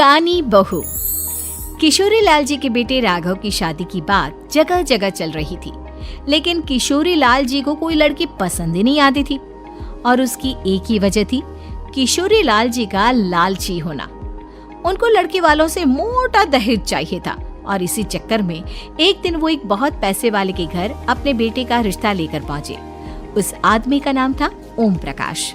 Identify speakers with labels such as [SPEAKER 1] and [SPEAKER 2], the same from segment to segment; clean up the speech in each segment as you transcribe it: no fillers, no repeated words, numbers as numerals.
[SPEAKER 1] कानी बहू। किशोरी लाल जी के बेटे राघव की शादी की बात जगह जगह चल रही थी, लेकिन किशोरी लाल जी को कोई लड़की पसंद ही नहीं आती थी। और उसकी एक ही वजह थी, किशोरी लाल जी का लालची होना। उनको लड़की वालों से मोटा दहेज चाहिए था और इसी चक्कर में एक दिन वो एक बहुत पैसे वाले के घर अपने बेटे का रिश्ता लेकर पहुंचे। उस आदमी का नाम था ओम प्रकाश।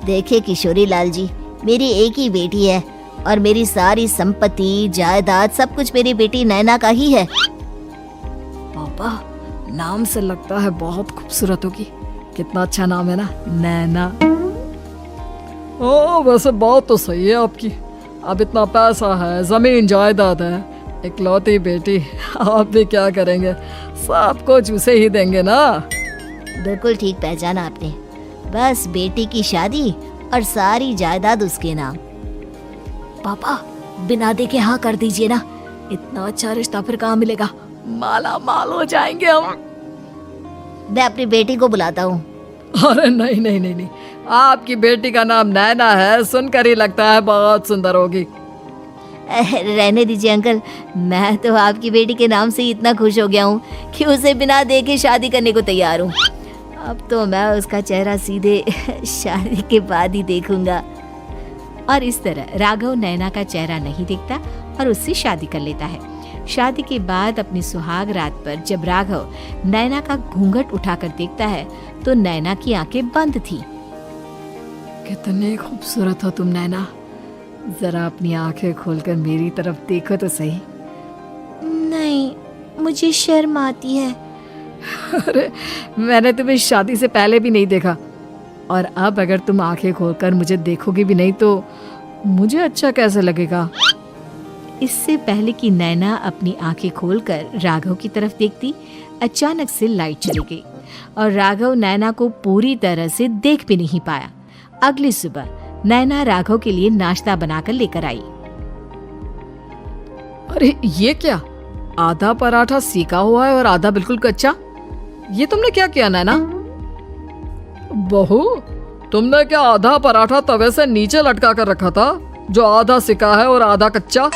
[SPEAKER 2] देखिए किशोरी लाल जी, मेरी एक ही बेटी है और मेरी सारी संपत्ति जायदाद सब कुछ मेरी बेटी नैना का ही है।
[SPEAKER 3] पापा, नाम से लगता है बहुत खूबसूरत होगी। कितना अच्छा नाम है ना, नैना। ओ वैसे बात तो सही है आपकी। अब इतना पैसा है, जमीन जायदाद है, इकलौती बेटी, आप भी क्या करेंगे? सब कुछ उसे ही देंगे ना।
[SPEAKER 2] बिल्कुल ठीक पहचाना आपने। बस बेटी की शादी और सारी जायदाद उसके नाम।
[SPEAKER 3] पापा, बिना देखे हाँ कर दीजिए ना। इतना अच्छा रिश्ता फिर कहाँ मिलेगा? माला माल हो जाएंगे हम।
[SPEAKER 2] मैं अपनी बेटी को बुलाता हूँ।
[SPEAKER 3] अरे नहीं नहीं नहीं नहीं, आपकी बेटी का नाम नैना है, सुनकर ही लगता है बहुत सुंदर होगी।
[SPEAKER 2] रहने दीजिए अंकल, मैं तो आपकी बेटी के नाम से ही इतना खुश हो गया हूँ कि उसे बिना देखे शादी करने को तैयार हूँ। अब तो मैं उसका चेहरा सीधे शादी के बाद ही देखूंगा।
[SPEAKER 1] और इस तरह राघव नैना का चेहरा नहीं देखता और उससे शादी कर लेता है। शादी के बाद अपनी सुहाग रात पर जब राघव नैना का घूंघट उठाकर देखता है तो नैना की आंखें बंद थी।
[SPEAKER 3] कितनी खूबसूरत हो तुम नैना, जरा अपनी आंखें खोलकर मेरी तरफ देखो तो सही।
[SPEAKER 2] नहीं, मुझे शर्म आती है।
[SPEAKER 3] अरे मैंने तुम्हें शादी से पहले भी नहीं देखा, और अब अगर तुम आंखें खोलकर मुझे देखोगे भी नहीं तो मुझे अच्छा कैसे लगेगा?
[SPEAKER 1] इससे पहले कि नैना अपनी आंखें खोलकर राघव की तरफ देखती, अचानक से लाइट चली गई और राघव नैना को पूरी तरह से देख भी नहीं पाया। अगली सुबह नैना राघव के लिए नाश्ता बनाकर लेकर आई।
[SPEAKER 3] अरे ये क्या, आधा पराठा सेका हुआ है और आधा बिल्कुल कच्चा। ये तुमने क्या किया नैना? बहू, तुमने क्या आधा पराठा तवे से नीचे लटका कर रखा था, जो आधा सेका है और आधा कच्चा?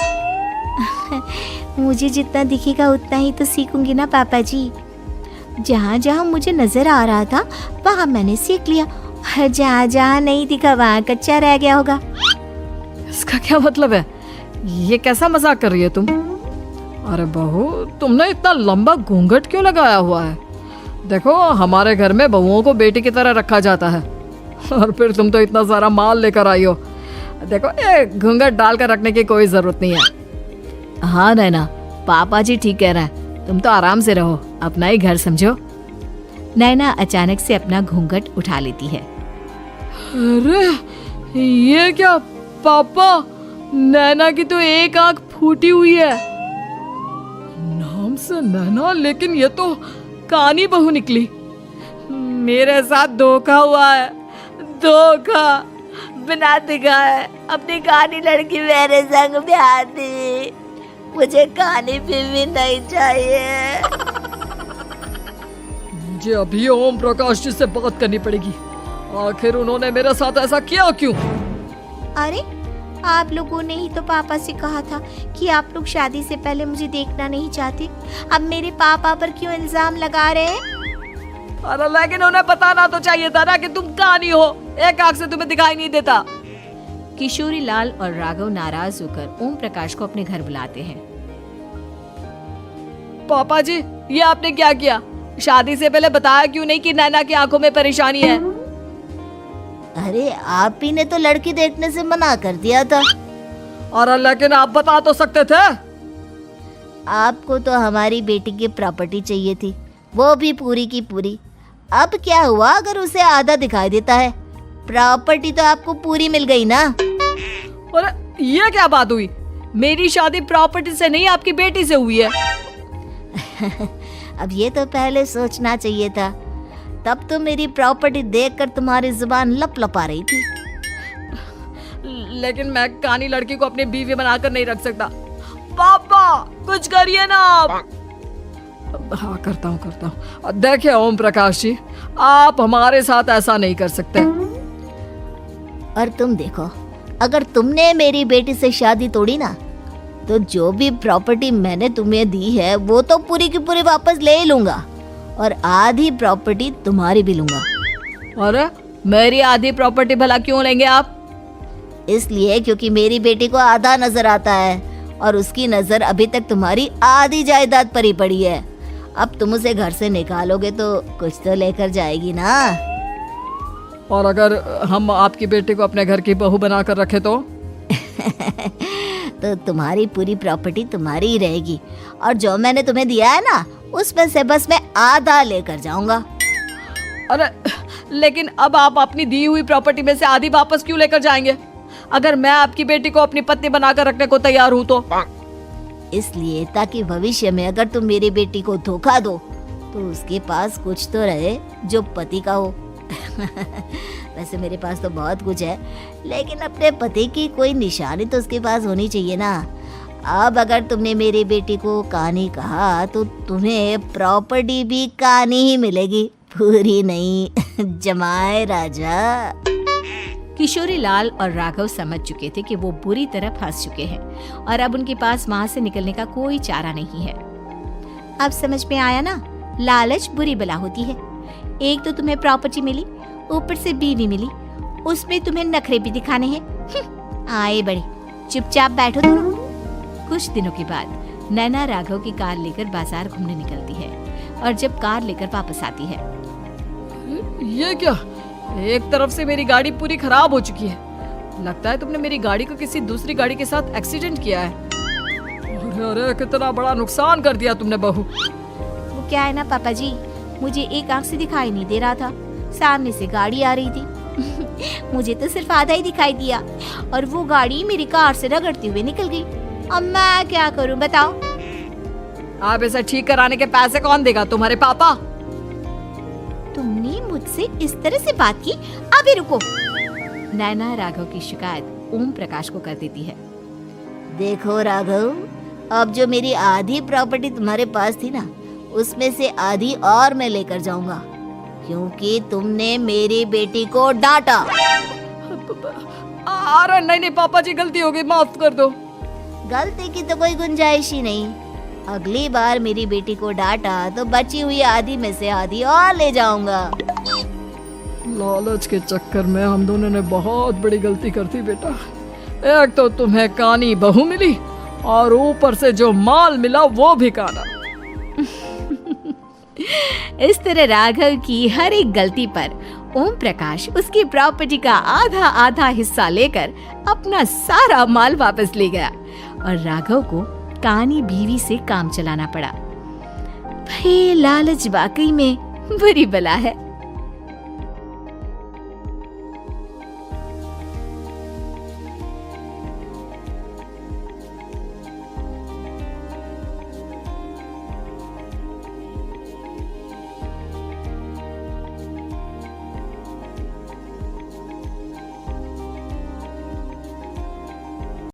[SPEAKER 2] मुझे जितना दिखेगा उतना ही तो सीखूंगी ना पापा जी। जहाँ जहाँ मुझे नजर आ रहा था वहाँ मैंने सीख लिया, जहाँ जहाँ नहीं दिखा वहाँ कच्चा रह गया होगा।
[SPEAKER 3] इसका क्या मतलब है? ये कैसा मजाक कर रही है तुम? अरे बहू, तुमने इतना लंबा घूंघट क्यों लगाया हुआ है? देखो, हमारे घर में बहुओं को बेटी की तरह रखा जाता है, और फिर तुम तो इतना सारा माल लेकर आई हो। देखो, ये घूंघट डालकर रखने की कोई जरूरत नहीं है। हाँ नैना, पापा जी ठीक कह रहे हैं, तुम तो आराम से रहो, अपना ही घर समझो।
[SPEAKER 1] नैना अचानक से अपना घूंघट उठा लेती है।
[SPEAKER 3] अरे ये क्या पापा, नैना की तो एक आंख फूटी हुई है। नाम से नैना, लेकिन ये तो कानी बहू निकली। मेरे साथ धोखा हुआ है, धोखा।
[SPEAKER 2] बिना दिखाए अपनी कानी लड़की मेरे संग ब्याह दी। मुझे कानी भी नहीं चाहिए।
[SPEAKER 3] मुझे अभी ओम प्रकाश जी से बात करनी पड़ेगी। आखिर उन्होंने मेरे साथ ऐसा किया क्यों?
[SPEAKER 2] अरे आप लोगों ने ही तो पापा से कहा था कि आप लोग शादी से पहले मुझे देखना नहीं चाहते। अब मेरे पापा पर क्यों इल्जाम लगा रहे हैं?
[SPEAKER 3] अरे लेकिन उन्हें बताना तो चाहिए था ना कि तुम कानी हो, एक आंख से तुम्हें दिखाई नहीं देता।
[SPEAKER 1] किशोरी लाल और राघव नाराज होकर ओम प्रकाश को अपने घर बुलाते हैं।
[SPEAKER 3] पापा जी, ये आपने क्या किया? शादी से पहले बताया क्यों नहीं कि नैना की आंखों में परेशानी है?
[SPEAKER 2] अरे आप ही ने तो लड़की देखने से मना कर दिया था।
[SPEAKER 3] और लेकिन आप बता तो सकते थे।
[SPEAKER 2] आपको तो हमारी बेटी की प्रॉपर्टी चाहिए थी, वो भी पूरी की पूरी। अब क्या हुआ अगर उसे आधा दिखाई देता है? प्रॉपर्टी तो आपको पूरी मिल गई ना।
[SPEAKER 3] और ये क्या बात हुई? मेरी शादी प्रॉपर्टी से नहीं, आपकी बेटी से हुई है।
[SPEAKER 2] अब ये तो पहले सोचना चाहिए था, तब तो मेरी प्रॉपर्टी देखकर तुम्हारी जुबान लपलपा रही थी।
[SPEAKER 3] लेकिन मैं कानी लड़की को अपनी बीवी बनाकर नहीं रख सकता। पापा कुछ करिए ना आप। हाँ करता हूँ। देखिए ओम प्रकाश जी, आप हमारे साथ ऐसा नहीं कर सकते।
[SPEAKER 2] और तुम देखो, अगर तुमने मेरी बेटी से शादी तोड़ी ना, तो जो भी प्रॉपर्टी मैंने तुम्हें दी है वो तो पूरी की पूरी वापस ले ही लूंगा, और आधी प्रॉपर्टी तुम्हारी भी लूंगा।
[SPEAKER 3] अरे मेरी आधी प्रॉपर्टी भला क्यों लेंगे आप?
[SPEAKER 2] इसलिए क्योंकि मेरी बेटी को आधा नजर आता है और उसकी नजर अभी तक तुम्हारी आधी जायदाद पर ही पड़ी है। अब तुम उसे घर से निकालोगे तो कुछ तो लेकर जाएगी ना।
[SPEAKER 3] और अगर हम आपकी बेटी को अपने घर की बहू बना कर रखे तो?
[SPEAKER 2] तो तुम्हारी पूरी प्रॉपर्टी तुम्हारी ही रहेगी, और जो मैंने तुम्हें दिया है ना, उसमें से बस मैं आधा लेकर जाऊंगा।
[SPEAKER 3] अरे लेकिन अब आप अपनी दी हुई प्रॉपर्टी में से आधी वापस क्यों लेकर जाएंगे? अगर मैं आपकी बेटी को अपनी पत्नी बनाकर रखने को तैयार हूँ तो?
[SPEAKER 2] इसलिए ताकि भविष्य में अगर तुम मेरी बेटी को धोखा दो तो उसके पास कुछ तो रहे जो पति का हो। वैसे मेरे पास तो बहुत कुछ है, लेकिन अपने पति की कोई निशानी तो उसके पास होनी चाहिए ना। अब अगर तुमने मेरी बेटी को कानी कहा तो तुम्हें प्रॉपर्टी भी कानी ही मिलेगी, पूरी नहीं। जमाए राजा।
[SPEAKER 1] किशोरी लाल और राघव समझ चुके थे कि वो बुरी तरह फंस चुके हैं और अब उनके पास वहां से निकलने का कोई चारा नहीं है। अब समझ में आया ना, लालच बुरी बला होती है। एक तो तुम्हें प्रॉपर्टी मिली, ऊपर से बीवी मिली, उसमें तुम्हें नखरे भी दिखाने हैं। आए बड़े, चुपचाप बैठो दोनों। कुछ दिनों के बाद नैना राघव की कार लेकर बाजार घूमने निकलती है और जब कार लेकर वापस आती है,
[SPEAKER 3] ये क्या? एक तरफ से मेरी गाड़ी पूरी खराब हो चुकी है। लगता है तुमने मेरी गाड़ी को किसी दूसरी गाड़ी के साथ एक्सीडेंट किया है। अरे अरे कितना बड़ा नुकसान कर दिया तुमने बहू।
[SPEAKER 1] वो क्या है ना पापा जी, मुझे एक आंख से दिखाई नहीं दे रहा था, सामने से गाड़ी आ रही थी। मुझे तो सिर्फ आधा ही दिखाई दिया और वो गाड़ी मेरी कार से रगड़ते हुए निकल गई। अब मैं क्या करूं बताओ?
[SPEAKER 3] आप इसे ठीक कराने के पैसे कौन देगा? तुम्हारे पापा।
[SPEAKER 1] तुमने मुझसे इस तरह से बात की? अभी रुको। नैना राघव की शिकायत ओम प्रकाश को कर देती है।
[SPEAKER 2] देखो राघव, अब जो मेरी आधी प्रॉपर्टी तुम्हारे पास थी ना, उसमें से आधी और मैं लेकर जाऊंगा, क्योंकि तुमने मेरी बेटी को डांटा।
[SPEAKER 3] अरे नहीं नहीं पापा जी, गलती हो गई, माफ कर दो।
[SPEAKER 2] गलती की तो कोई गुंजाइश ही नहीं। अगली बार मेरी बेटी को डांटा तो बची हुई आधी में से आधी और ले जाऊंगा।
[SPEAKER 3] लालच के चक्कर में हम दोनों ने बहुत बड़ी गलती कर दी बेटा। एक तो तुम्हें कानी बहू मिली और ऊपर से जो माल मिला वो भी काना।
[SPEAKER 1] इस तरह राघव की हर एक गलती पर ओम प्रकाश उसकी प्रॉपर्टी का आधा आधा हिस्सा लेकर अपना सारा माल वापस ले गया और राघव को कानी बीवी से काम चलाना पड़ा। भाई लालच वाकई में बुरी बला है।